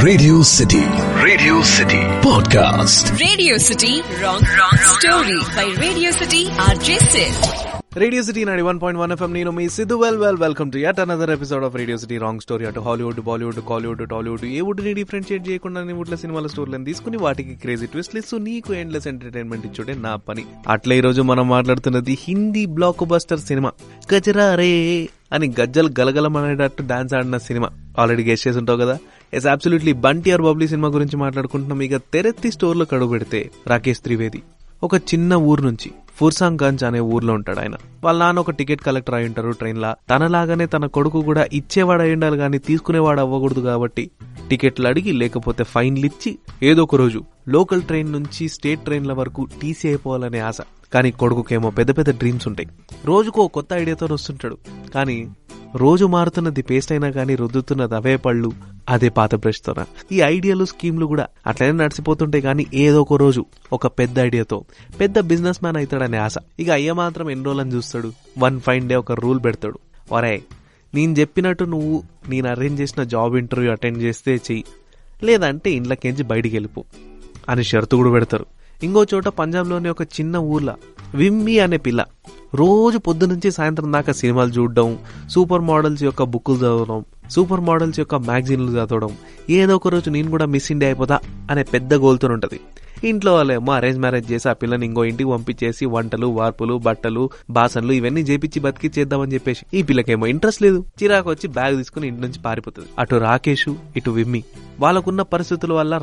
Radio City Podcast. Radio City Wrong Story by Radio City RJ Sid. Radio City 91.1 FM నేను మీ Siddhu. Welcome to yet another episode of Radio City Wrong Story. అటు Hollywood, Bollywood, Kollywood, Tollywood ఏ వుడ్ని differentiate చేయకుండా వుడ్ల సినిమాల స్టోరీలను తీసుకుని వాటికి క్రేజీ ట్విస్ట్లు ఇస్తూ నీకు ఎండ్లెస్ ఎంటర్టైన్మెంట్ ఇచ్చుడే నా పని. అట్లా ఈ రోజు మనం మాట్లాడుతున్నది Hindi blockbuster cinema Gajra Re అని గజ్జలు గలగలమనేటట్టు డాన్స్ ఆడిన సినిమా. ఆల్రెడీ గెస్ట్ చేసి ఉంటావు కదా. Yes absolutely Bunty aur Babli cinema గురించి మాట్లాడుకుంటున్నాం. ఇక తెరెత్తి స్టోర్లో కడుగు పెడితే రాకేష్ త్రివేది ఒక చిన్న ఊరు నుంచి ఫుర్సాంగ్ గంజ్ అనే ఊర్లో ఉంటాడు. ఆయన వాళ్ళ నాన్న ఒక టికెట్ కలెక్టర్ అయి ఉంటారు ట్రైన్ లా. తనలాగానే తన కొడుకు కూడా ఇచ్చేవాడు అయి ఉండాలి కానీ తీసుకునేవాడు అవ్వకూడదు. కాబట్టి టికెట్లు అడిగి లేకపోతే ఫైన్లు ఇచ్చి ఏదో ఒక రోజు లోకల్ ట్రైన్ నుంచి స్టేట్ ట్రైన్ల వరకు టీసీ అయిపోవాలనే ఆశ. కానీ కొడుకుకేమో పెద్ద పెద్ద డ్రీమ్స్ ఉంటాయి. రోజుకో కొత్త ఐడియాతో వస్తుంటాడు. కానీ రోజు మారుతున్నది పేస్ట్ అయినా కానీ రుద్దుతున్నది అవే పళ్ళు, అదే పాత బ్రష్ తోన. ఈ ఐడియాలు స్కీమ్లు కూడా అట్లనే నడిచిపోతుంటాయి. కానీ ఏదో ఒక రోజు ఒక పెద్ద ఐడియాతో పెద్ద బిజినెస్ మ్యాన్ అవుతాడనే ఆశ. ఇక అయ్య మాత్రం ఎన్ని రోజులని చూస్తాడు. వన్ ఫైన్ డే ఒక రూల్ పెడతాడు. వరే నేను చెప్పినట్టు నువ్వు నేను అరేంజ్ చేసిన జాబ్ ఇంటర్వ్యూ అటెండ్ చేస్తే చెయ్యి, లేదంటే ఇంట్లోకించి బయటికి వెళ్ళిపో అని షరతు కూడా పెడతారు. ఇంకో చోట పంజాబ్లోని ఒక చిన్న ఊర్లో విమ్మి అనే పిల్ల రోజు పొద్దు నుంచి సాయంత్రం దాకా సినిమాలు చూడడం, సూపర్ మోడల్స్ యొక్క బుక్కులు చదవడం, సూపర్ మోడల్స్ యొక్క మ్యాగజైన్లు చదవడం, ఏదో ఒక రోజు నేను కూడా మిస్ ఇండియా అయిపోతా అనే పెద్ద గోల్తో ఉంటది. ఇంట్లో వాళ్ళేమో అరేంజ్ మ్యారేజ్ చేసి ఆ పిల్లని ఇంకో ఇంటికి పంపించేసి వంటలు, వార్పులు, బట్టలు, బాసన్లు ఇవన్నీ చేపించి బతికి చేద్దామని చెప్పేసి ఈ పిల్లకేమో ఇంట్రెస్ట్ లేదు. చిరాకు వచ్చి బ్యాగ్ తీసుకుని ఇంటి నుంచి పారిపోతుంది. అటు రాకేష్ ఇటు విమ్మి వాళ్ళకున్న పరిస్థితుల వల్ల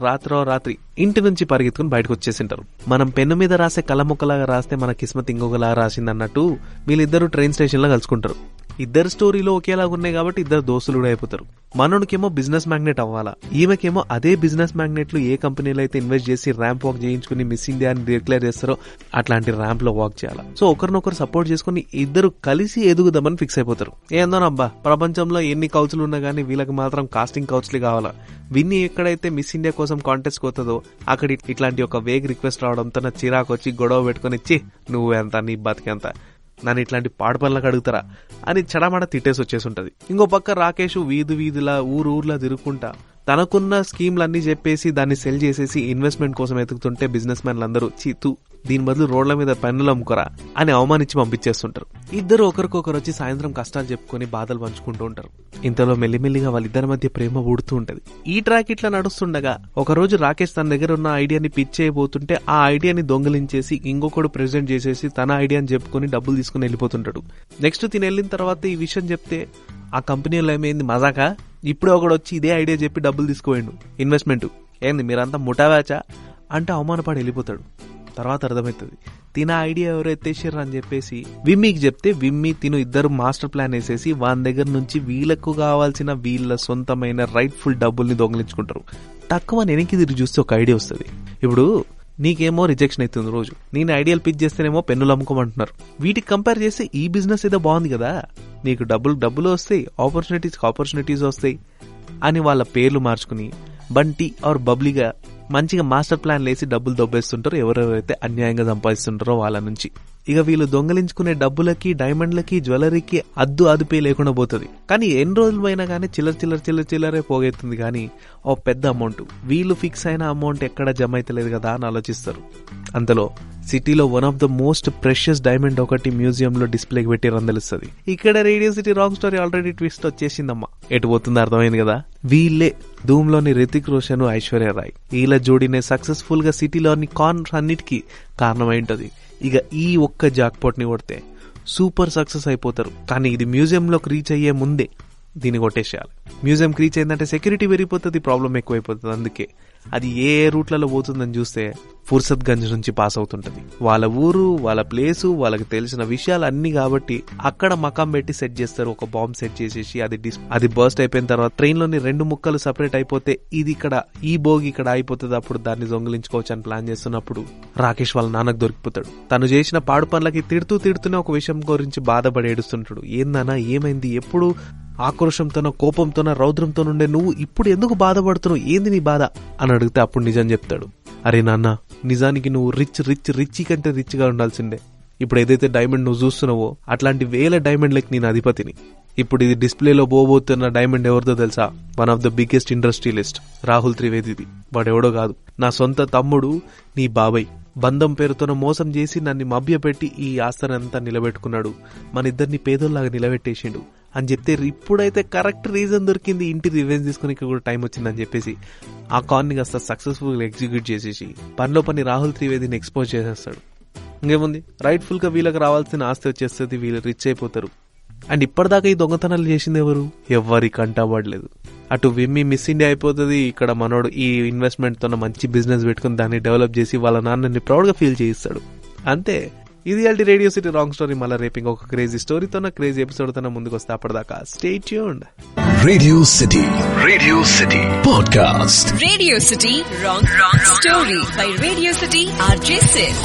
రాత్రి ఇంటి నుంచి పరిగెత్తుకుని బయటకు వచ్చేసింటారు. మనం పెన్ను మీద రాసే కలముక్కలాగా రాస్తే మన కిస్మత్ ఇంకొకలాగా రాసింది అన్నట్టు వీళ్ళిద్దరు ట్రైన్ స్టేషన్ లో కలుసుకుంటారు. ఇద్దరు స్టోరీలో ఒకేలాగా ఉన్నాయి కాబట్టి ఇద్దరు దోస్తులు కూడా అయిపోతారు. మనోడికేమో బిజినెస్ మ్యాగ్నెట్ అవ్వాలా, ఈమెకేమో అదే బిజినెస్ మ్యాగ్నెట్లు ఏ కంపెనీలో అయితే ఇన్వెస్ట్ చేసి ర్యాంప్ వాక్ చేయించుకుని మిస్ ఇండియా అని డిక్లేర్ చేస్తారో అట్లాంటి ర్యాంప్ లో వాక్ చేయాలా. సో ఒకరినొకరు సపోర్ట్ చేసుకుని ఇద్దరు కలిసి ఎదుగుదామని ఫిక్స్ అయిపోతారు. ఏందోనబ్బా ప్రపంచంలో ఎన్ని కౌన్సిల్ ఉన్నా గానీ వీళ్ళకి మాత్రం కాస్టింగ్ కౌన్సిల్ కావాలా. విన్ని ఎక్కడైతే మిస్ ఇండియా కోసం కాంటెస్ట్ పోతుందో అక్కడ ఇట్లాంటి ఒక వేగ్ రిక్వెస్ట్ రావడంతో నా చిరాకు వచ్చి గొడవ పెట్టుకుని ఇచ్చి నువ్వెంత నీ బతికెంత నన్ను ఇట్లాంటి పాడు పనులకు అడుగుతారా అని చెడమడ తిట్టేసి వచ్చేసి ఉంటది. ఇంకో పక్క రాకేష్ వీధిలా ఊర్లా తిరుగుకుంటా తనకున్న స్కీమ్లన్నీ చెప్పేసి దాన్ని సెల్ చేసేసి ఇన్వెస్ట్మెంట్ కోసం ఎతుకుతుంటే బిజినెస్ మ్యాన్లు అందరూ చీతూ దీని బదులు రోడ్ల మీద పెన్నులు అమ్ముకోరా అని అవమానించి పంపించేస్తుంటారు. ఇద్దరు ఒకరికొకరు వచ్చి సాయంత్రం కష్టాలు చెప్పుకొని బాధలు పంచుకుంటూ ఉంటారు. ఇంతలో మెల్లిమెల్లిగా వాళ్ళిద్దరి మధ్య ప్రేమ ఊడుతూ ఉంటది. ఈ ట్రాక్ ఇట్లా నడుస్తుండగా ఒక రోజు రాకేష్ తన దగ్గర ఉన్న ఐడియాని పిచ్ చేయబోతుంటే ఆ ఐడియాని దొంగిలించేసి ఇంకొకడు ప్రెజెంట్ చేసేసి తన ఐడియాని చెప్పుకొని డబ్బులు తీసుకుని వెళ్ళిపోతుంటాడు. నెక్స్ట్ తిని వెళ్ళిన తర్వాత ఈ విషయం చెప్తే ఆ కంపెనీలో ఏమైంది మజాకా, ఇప్పుడే ఒకడు వచ్చి ఇదే ఐడియా చెప్పి డబ్బులు తీసుకోండు, ఇన్వెస్ట్మెంట్ ఏంది మీరంతా ముఠావాచా అంటే అవమానపడి వెళ్ళిపోతాడు. తర్వాత అర్థమవుతుంది తిన ఐడియా ఎవరైతే ఎత్తేసారు అని చెప్పేసి విమ్మీకి చెప్తే విమ్మీ తిను ఇద్దరు మాస్టర్ ప్లాన్ వేసేసి వాని దగ్గర నుంచి వీళ్ళకు కావాల్సిన వీళ్ళ సొంతమైన రైట్ఫుల్ డబ్బుల్ని దొంగిలించుకుంటారు. తక్కువ వెనక్కి తిరిగి చూస్తే ఒక ఐడియా వస్తుంది. ఇప్పుడు నీకేమో రిజెక్షన్ అవుతుంది రోజు, నేను ఐడియాలు పిచ్ చేస్తేనేమో పెన్నులు అమ్ముకోమంటున్నారు. వీటికి కంపేర్ చేస్తే ఈ బిజినెస్ ఏదో బాగుంది కదా, నీకు డబ్బులు వస్తాయి, ఆపర్చునిటీస్ వస్తాయి అని వాళ్ళ పేర్లు మార్చుకుని బంటి ఆర్ బబ్లీగా మంచిగా మాస్టర్ ప్లాన్ వేసి డబ్బులు దొబ్బేస్తుంటారు ఎవరెవరైతే అన్యాయంగా సంపాదిస్తుంటారో వాళ్ళ నుంచి. ఇక వీళ్ళు దొంగలించుకునే డబ్బులకి, డైమండ్లకి, జ్యువెలరీకి అదుపే లేకుండా పోతుంది. కానీ ఎన్ని రోజులు పోయినా కానీ చిల్లరే పోగెత్తుంది. కానీ ఓ పెద్ద అమౌంట్ వీళ్ళు ఫిక్స్ అయిన అమౌంట్ ఎక్కడ జమ అయితలేదు కదా అని ఆలోచిస్తారు. అంతలో సిటీలో one of the most precious diamond ఒకటి మ్యూజియం లో డిస్ప్లేకి పెట్టి రందలుస్తుంది. ఇక్కడ radio city wrong story already twist వచ్చేసిందమ్మా. ఎటు పోతుందో అర్థమైంది కదా. వీళ్ళే ధూమ్ లోని రితిక్ రోషన్, ఐశ్వర్య రాయ్ వీళ్ళ జోడీనే సక్సెస్ఫుల్ గా సిటీలోని కార్నర్స్ అన్నిటికీ కారణమైంటది. ఇక ఈ ఒక్క జాక్పాట్ ని కొడితే సూపర్ సక్సెస్ అయిపోతారు. కానీ ఇది మ్యూజియంలోకి రీచ్ అయ్యే ముందే దీన్ని కొట్టేసేయాలి. మ్యూజియంకి రీచ్ అయిందంటే సెక్యూరిటీ పెరిగిపోతుంది, ప్రాబ్లం ఎక్కువైపోతుంది. అందుకే అది ఏ రూట్లలో పోతుందని చూస్తే ఫుర్సత్ గంజ్ నుంచి పాస్ అవుతుంటది. వాళ్ళ ఊరు, వాళ్ళ ప్లేసు, వాళ్ళకి తెలిసిన విషయాలు అన్ని కాబట్టి అక్కడ మకాం పెట్టి సెట్ చేస్తారు. ఒక బాంబ్ సెట్ చేసేసి అది బర్స్ట్ అయిపోయిన తర్వాత ట్రైన్ లోని 2 ముక్కలు సపరేట్ అయిపోతే ఇది ఇక్కడ ఈ బోగి ఇక్కడ అయిపోతుంది. అప్పుడు దాన్ని దొంగిలించుకోవచ్చు అని ప్లాన్ చేస్తున్నప్పుడు రాకేష్ వాళ్ళ నాన్నకు దొరికిపోతాడు. తను చేసిన పాడు పనులకి తిడుతూనే ఒక విషయం గురించి బాధపడి ఏడుస్తుంటాడు. ఏందన్నా ఏమైంది, ఎప్పుడు ఆక్రోషంతోనో కోపంతోనో రౌద్రంతో నుండే నువ్వు ఇప్పుడు ఎందుకు బాధపడుతున్నావు, ఏంది నీ బాధ అని అడిగితే అప్పుడు నిజం చెప్తాడు. అరే నాన్న నిజానికి నువ్వు రిచ్ కంటే రిచ్ గా ఉండాల్సిందే. ఇప్పుడు ఏదైతే డైమండ్ నువ్వు చూస్తున్నావో అట్లాంటి వేల డైమండ్లకి నేను అధిపతిని. ఇప్పుడు ఇది డిస్ప్లేలో పోబోతున్న డైమండ్ ఎవరిదో తెలుసా? One of the biggest industrialist Rahul త్రివేదిది. వాడెవడో కాదు, నా సొంత తమ్ముడు, నీ బాబాయ్. బంధం పేరుతో మోసం చేసి నన్ను మభ్యపెట్టి ఈ ఆస్తనంతా నిలబెట్టుకున్నాడు, మన ఇద్దరిని పేదోళ్ళలాగా నిలబెట్టేసిండు అని చెప్తే ఇప్పుడైతే కరెక్ట్ రీజన్ దొరికింది, ఇంటి రివెంజ్ తీసుకుని కూడా టైం వచ్చిందని చెప్పేసి ఆ కాన్ని కాస్త సక్సెస్ఫుల్ గా ఎగ్జిక్యూట్ చేసేసి పనిలో పని రాహుల్ త్రివేదిని ఎక్స్పోజ్ చేసేస్తాడు. ఇంకేముంది, రైట్ఫుల్ గా వీళ్ళకి రావాల్సిన ఆస్తి వచ్చేస్తుంది, వీళ్ళు రిచ్ అయిపోతారు. అండ్ ఇప్పటిదాకా ఈ దొంగతనాలు చేసింది ఎవరు? ఎవ్వరి కంటపడలేదు. అటు విమ్మి మిస్ ఇండియా అయిపోతుంది, ఇక్కడ మనోడు ఈ ఇన్వెస్ట్మెంట్ తో మంచి బిజినెస్ పెట్టుకుని దాన్ని డెవలప్ చేసి వాళ్ళ నాన్నని ప్రౌడ్ గా ఫీల్ చేయిస్తాడు. అంతే, ఇది రేడియో సిటీ రాంగ్ స్టోరీ. మళ్ళీ రేపు ఇంకొక క్రేజీ స్టోరీతో క్రేజీ ఎపిసోడ్ తో ముందుకు వస్తే అప్పటిదాకా stay tuned. Radio city podcast. Radio city wrong story by radio city RJ Sid.